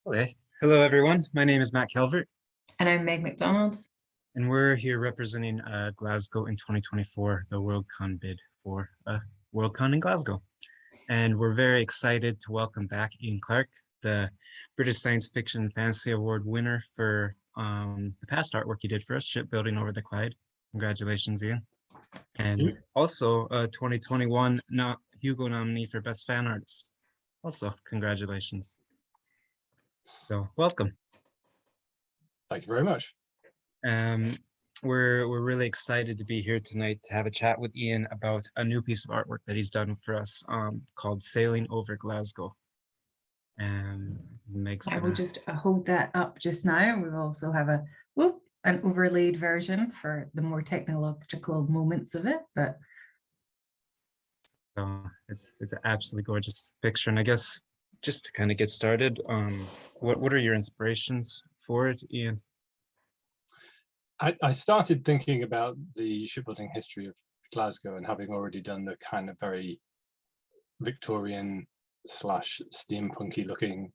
Okay. Hello, everyone. My name is Matt Calvert, And I'm Meg McDonald. and we're here representing Glasgow in 2024, the WorldCon bid for WorldCon in Glasgow. And we're very excited to welcome back Iain Clark, the British Science Fiction and Fantasy Award winner for the past artwork he did for us, Shipbuilding Over the Clyde. Congratulations, Iain. And also 2021 Hugo nominee for Best Fan Artist. Also, congratulations. So, welcome. Thank you very much. Um, we're really excited to be here tonight to have a chat with Iain about a new piece of artwork that he's done for us called Sailing Over Glasgow. Meg's I will just hold that up just now. We also have an overlaid version for the more technological moments of it, but it's an absolutely gorgeous picture. And I guess just to kind of get started, what are your inspirations for it, Iain? I started thinking about the shipbuilding history of Glasgow and having already done the kind of very Victorian / steampunky looking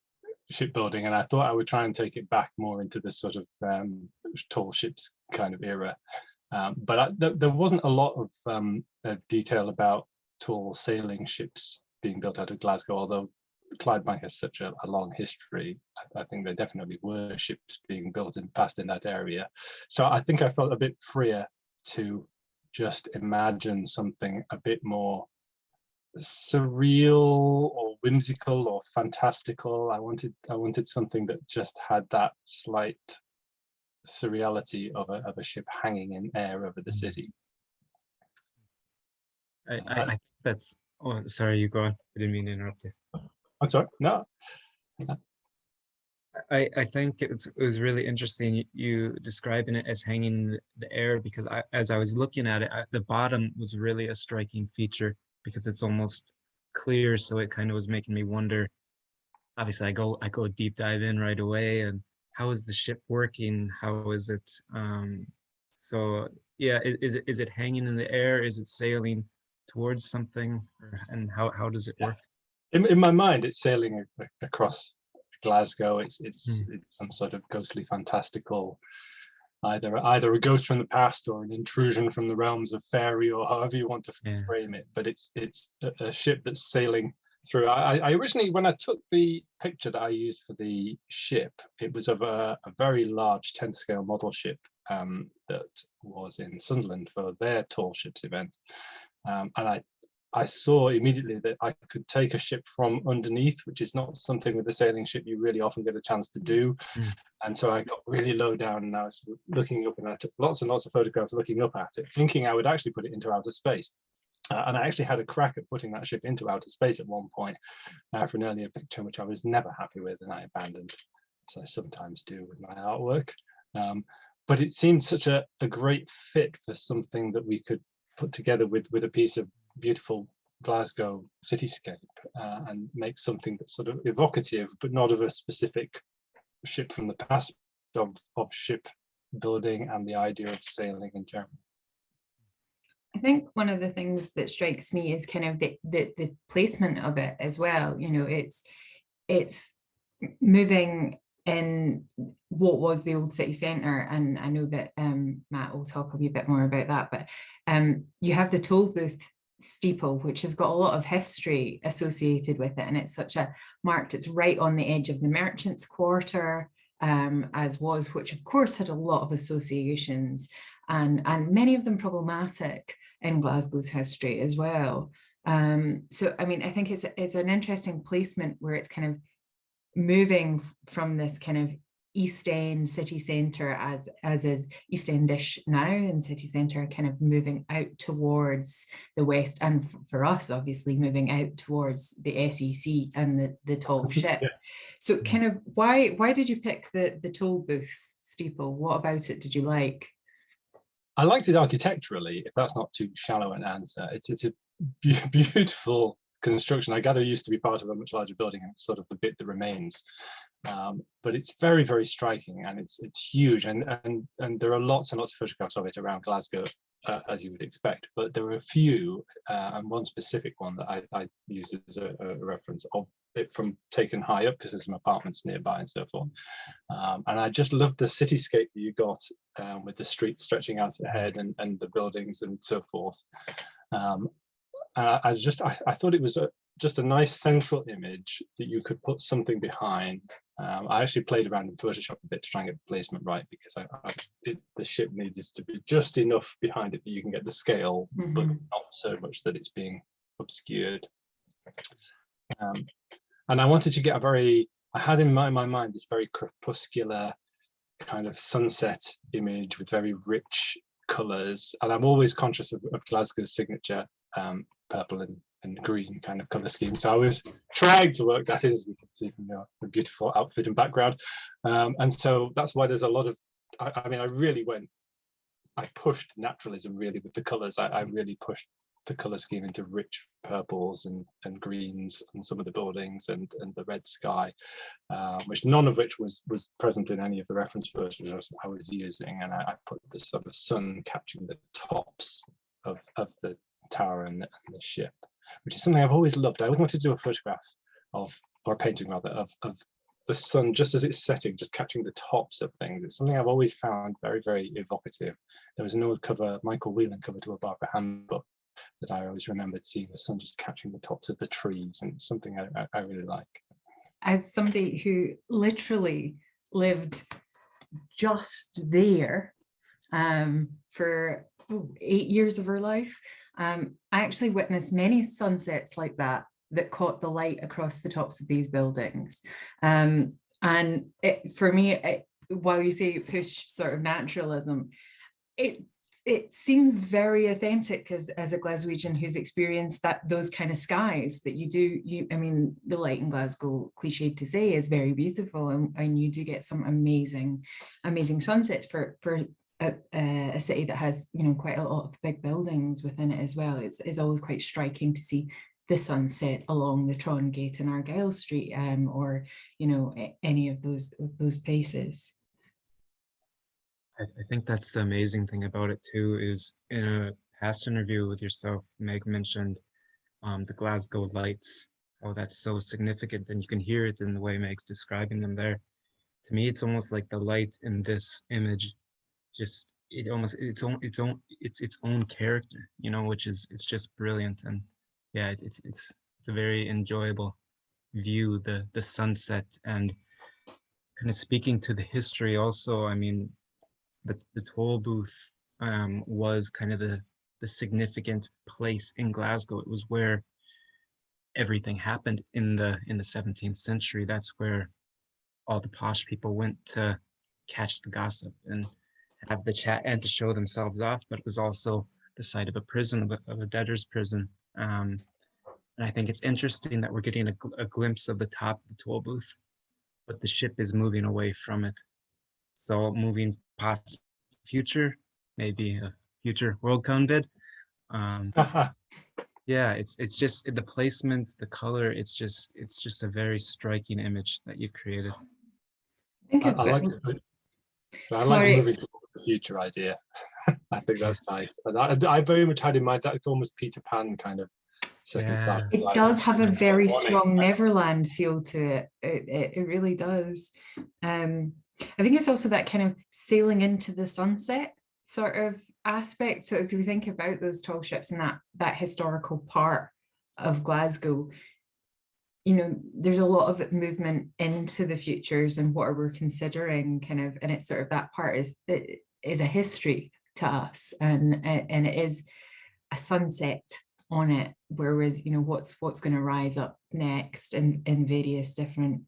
shipbuilding, and I thought I would try and take it back more into the sort of tall ships kind of era. But there wasn't a lot of detail about tall sailing ships being built out of Glasgow, although Clydebank has such a long history. I think there definitely were ships being built in the past in that area. So I think I felt a bit freer to just imagine something a bit more surreal or whimsical or fantastical. I wanted something that just had that slight surreality of a ship hanging in air over the city. I think that's, oh, sorry, you go on. I didn't mean to interrupt you. I'm sorry, no. I think it was really interesting you describing it as hanging in the air, because as I was looking at it, the bottom was really a striking feature because it's almost clear. So it kind of was making me wonder. Obviously, I go deep dive in right away, and how is the ship working? How is it? So yeah, is it hanging in the air? Is it sailing towards something? And how does it work? In my mind, it's sailing across Glasgow. It's some sort of ghostly, fantastical, either a ghost from the past or an intrusion from the realms of fairy, or however you want to frame it. But it's a ship that's sailing through. I originally, when I took the picture that I used for the ship, it was of a very large 10 scale model ship that was in Sunderland for their tall ships event, and I saw immediately that I could take a ship from underneath, which is not something with a sailing ship you really often get a chance to do. And so I got really low down, and I was looking up, and I took lots and lots of photographs looking up at it, thinking I would actually put it into outer space. And I actually had a crack at putting that ship into outer space at one point for an earlier picture, which I was never happy with, and I abandoned, as I sometimes do with my artwork. But it seemed such a great fit for something that we could put together with a piece of beautiful Glasgow cityscape, and make something that's sort of evocative, but not of a specific ship from the past, of ship building and the idea of sailing in general. I think one of the things that strikes me is kind of the placement of it as well. You know, it's moving in what was the old city centre, and I know that Matt will talk a wee bit more about that, but you have the toll booth steeple, which has got a lot of history associated with it, and it's it's right on the edge of the merchants' quarter, which of course had a lot of associations, and many of them problematic in Glasgow's history as well. So I mean, I think it's an interesting placement where it's kind of moving from this kind of East End city centre, as is East Endish now, and city centre kind of moving out towards the west, and for us obviously moving out towards the SEC and the tall ship. So kind of why did you pick the toll booth steeple? What about it did you like? I liked it architecturally, if that's not too shallow an answer. It's a beautiful construction. I gather it used to be part of a much larger building, and it's sort of the bit that remains. But it's very, very striking, and it's huge, and there are lots and lots of photographs of it around Glasgow as you would expect, but there were a few, and one specific one that I used as a reference of it from taken high up, because there's some apartments nearby and so forth. And I just loved the cityscape that you got, with the streets stretching out ahead, and the buildings and so forth. I thought it was just a nice central image that you could put something behind. I actually played around in Photoshop a bit to try and get the placement right, because the ship needs to be just enough behind it that you can get the scale, but not so much that it's being obscured. And I wanted to get I had in my mind this very crepuscular kind of sunset image with very rich colours. And I'm always conscious of Glasgow's signature purple and green kind of colour scheme. So I was trying to work that in, as we can see from your beautiful outfit and background. And so that's why there's a lot of, I mean, I pushed naturalism really with the colours. I really pushed the colour scheme into rich purples and greens on some of the buildings, and the red sky, which none of which was present in any of the reference versions I was using. And I put the sort of sun catching the tops of the tower and the ship, which is something I've always loved. I always wanted to do a photograph or a painting rather, of the sun just as it's setting, just catching the tops of things. It's something I've always found very, very evocative. There was an old cover, Michael Whelan cover to a Barbara Hand book, that I always remembered seeing the sun just catching the tops of the trees, and it's something I really like. As somebody who literally lived just there for 8 years of her life, I actually witnessed many sunsets like that caught the light across the tops of these buildings. And for me, while you say push sort of naturalism, it seems very authentic as a Glaswegian who's experienced those kind of skies that I mean, the light in Glasgow, cliched to say, is very beautiful, and you do get some amazing sunsets for a city that has, you know, quite a lot of big buildings within it as well. It's always quite striking to see the sunset along the Tron Gate and Argyle Street, or, you know, any of those places. I think that's the amazing thing about it too, is in a past interview with yourself, Meg mentioned the Glasgow lights. Oh, that's so significant, and you can hear it in the way Meg's describing them there. To me, it's almost like the light in this image, just its own character, you know, which is, it's just brilliant. And yeah, it's a very enjoyable view, the sunset. And kind of speaking to the history also, I mean, the toll booth was kind of the significant place in Glasgow. It was where everything happened in the 17th century. That's where all the posh people went to catch the gossip and have the chat and to show themselves off. But it was also the site of a prison, of a debtor's prison. And I think it's interesting that we're getting a glimpse of the top of the toll booth, but the ship is moving away from it. So moving past future, maybe a future Worldcon bid. Yeah, it's just the placement, the color. It's just a very striking image that you've created. I think it's I like the moving towards the future idea. I think that's nice. And I very much had in mind that almost Peter Pan kind of second class. It does have a very strong Neverland feel to it. It really does. I think it's also that kind of sailing into the sunset sort of aspect. So if you think about those tall ships and that historical part of Glasgow, you know, there's a lot of movement into the futures and what we're considering kind of, and it's sort of that part is a history to us, and it is a sunset on it, whereas, you know, what's going to rise up next in various different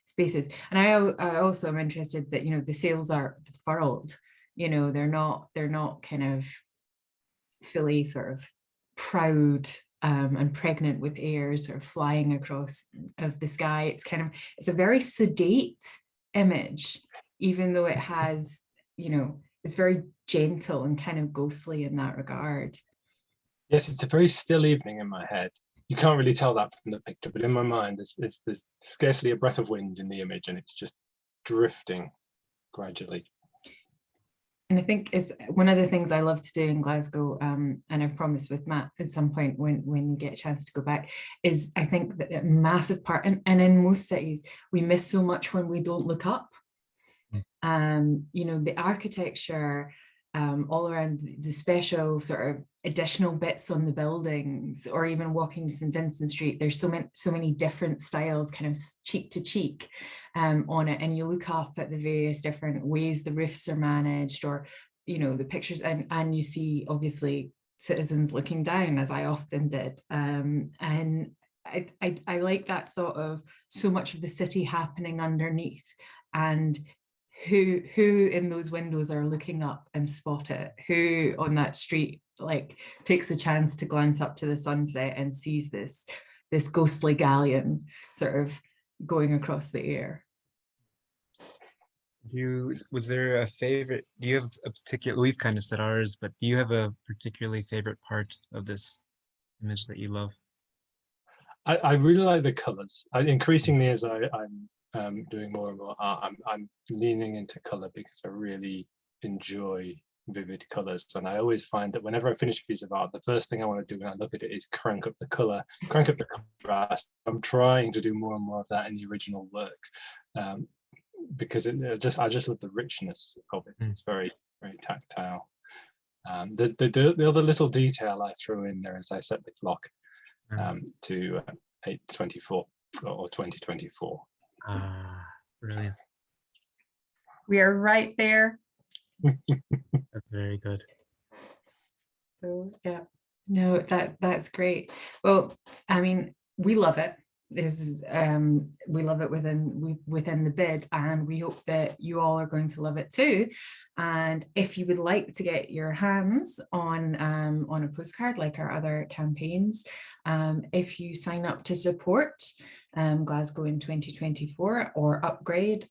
spaces. And I also am interested that, you know, the sails are furled, you know, they're not kind of fully sort of proud and pregnant with air sort of flying across of the sky. It's a very sedate image, even though it has, you know, it's very gentle and kind of ghostly in that regard. Yes, it's a very still evening in my head. You can't really tell that from the picture, but in my mind, there's scarcely a breath of wind in the image, and it's just drifting gradually. And I think it's one of the things I love to do in Glasgow, and I've promised with Matt at some point when you get a chance to go back, is I think that a massive part, and in most cities, we miss so much when we don't look up. You know, the architecture, all around the special sort of additional bits on the buildings, or even walking St. Vincent Street, there's so many different styles kind of cheek to cheek on it, and you look up at the various different ways the roofs are managed, or you know, the pictures, and you see obviously citizens looking down, as I often did, and I like that thought of so much of the city happening underneath, and who in those windows are looking up and spot it, who on that street like takes a chance to glance up to the sunset and sees this ghostly galleon sort of going across the air. Was there a favorite, do you have a particular, we've kind of said ours, but do you have a particularly favorite part of this image that you love? I really like the colors. Increasingly, as I'm doing more and more art, I'm leaning into color because I really enjoy vivid colors. And I always find that whenever I finish a piece of art, the first thing I want to do when I look at it is crank up the color, crank up the contrast. I'm trying to do more and more of that in the original work, because I just love the richness of it. It's very, very tactile. The other little detail I threw in there is I set the clock to 8:24 or 2024. Brilliant. We are right there. That's very good. So yeah, no, that's great. Well, I mean, we love it. This is we love it within the bid, and we hope that you all are going to love it too. And if you would like to get your hands on a postcard like our other campaigns, if you sign up to support Glasgow in 2024 or upgrade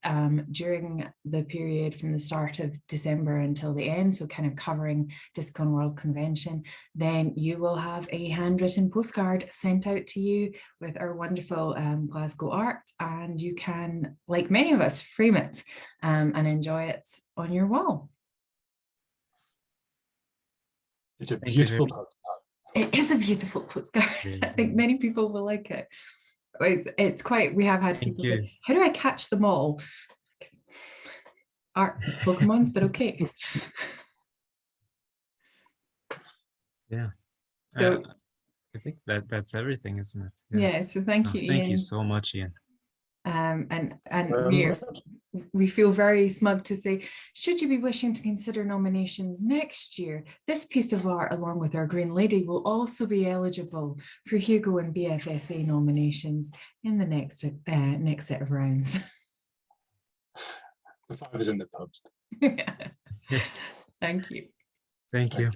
during the period from the start of December until the end, so kind of covering Discon World Convention, then you will have a handwritten postcard sent out to you with our wonderful Glasgow art, and you can, like many of us, frame it and enjoy it on your wall. It's a beautiful postcard. It is a beautiful postcard. I think many people will like it. It's quite, we have had people say, how do I catch them all? Art Pokemon's, but okay. Yeah. So I think that's everything, isn't it? Yeah, so thank you, Iain. Thank you so much, Iain. And we feel very smug to say, should you be wishing to consider nominations next year, this piece of art, along with our Green Lady, will also be eligible for Hugo and BFSA nominations in the next set of rounds. The 5 is in the post. Thank you. Thank you.